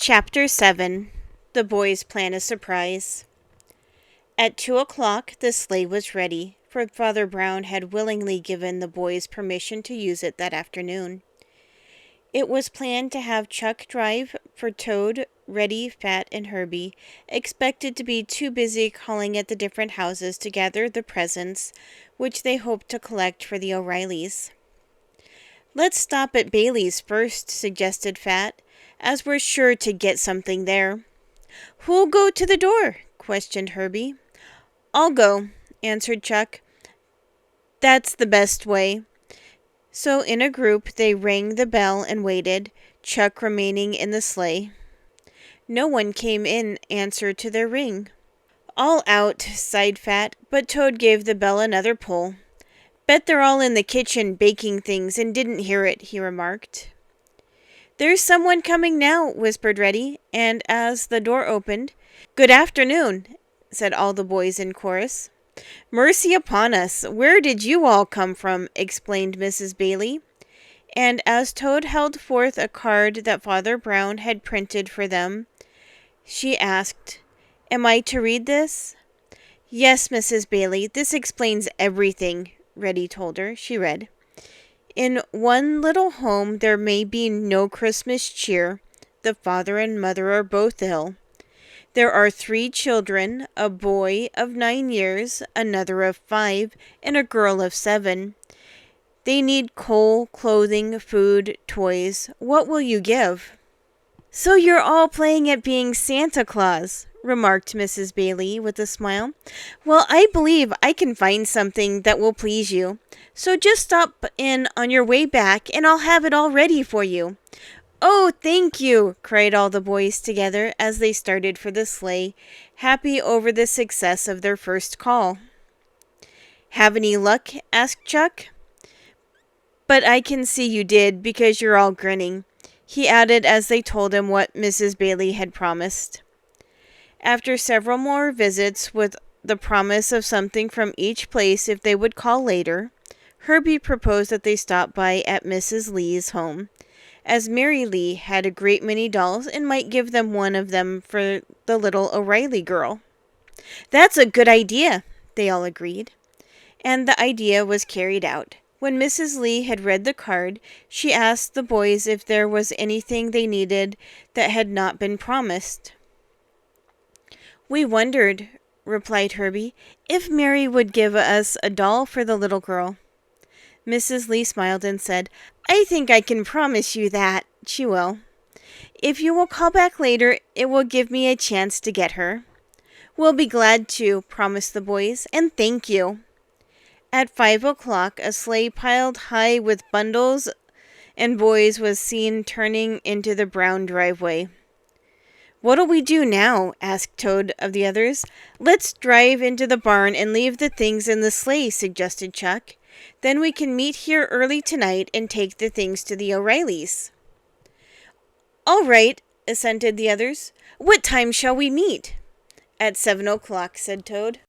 Chapter 7. The boys plan a surprise. At 2 o'clock, the sleigh was ready, for Father Brown had willingly given the boys permission to use it that afternoon. It was planned to have Chuck drive, for Toad, Reddy, Fat, and Herbie expected to be too busy calling at the different houses to gather the presents which they hoped to collect for the O'Reillys. "Let's stop at Bailey's first," suggested Fat, "as we're sure to get something there." "Who'll go to the door?" questioned Herbie. "I'll go," answered Chuck. "That's the best way." So in a group they rang the bell and waited, Chuck remaining in the sleigh. No one came in answer to their ring. "All out," sighed Fat, but Toad gave the bell another pull. "Bet they're all in the kitchen baking things and didn't hear it," he remarked. "There's someone coming now," whispered Reddy, and as the door opened, "Good afternoon," said all the boys in chorus. "Mercy upon us, where did you all come from?" exclaimed Mrs. Bailey. And as Toad held forth a card that Father Brown had printed for them, she asked, "Am I to read this?" "Yes, Mrs. Bailey, this explains everything," Reddy told her. She read, "In one little home there may be no Christmas cheer. The father and mother are both ill. There are 3 children, a boy of 9 years, another of 5, and a girl of 7. They need coal, clothing, food, toys. What will you give?" "So you're all playing at being Santa Claus," remarked Mrs. Bailey with a smile. "Well, I believe I can find something that will please you. So just stop in on your way back, and I'll have it all ready for you." "Oh, thank you!" cried all the boys together as they started for the sleigh, happy over the success of their first call. "Have any luck?" asked Chuck. "But I can see you did, because you're all grinning," he added as they told him what Mrs. Bailey had promised. After several more visits, with the promise of something from each place if they would call later, Herbie proposed that they stop by at Mrs. Lee's home, as Mary Lee had a great many dolls and might give them one of them for the little O'Reilly girl. "That's a good idea," they all agreed. And the idea was carried out. When Mrs. Lee had read the card, she asked the boys if there was anything they needed that had not been promised. "We wondered," replied Herbie, "if Mary would give us a doll for the little girl." Mrs. Lee smiled and said, "I think I can promise you that. She will. If you will call back later, it will give me a chance to get her." "We'll be glad to," promised the boys, "and thank you." At 5 o'clock, a sleigh piled high with bundles and boys was seen turning into the brown driveway. "What'll we do now?" asked Toad of the others. "Let's drive into the barn and leave the things in the sleigh," suggested Chuck. "Then we can meet here early tonight and take the things to the O'Reillys." "All right," assented the others. "What time shall we meet?" "At 7 o'clock," said Toad.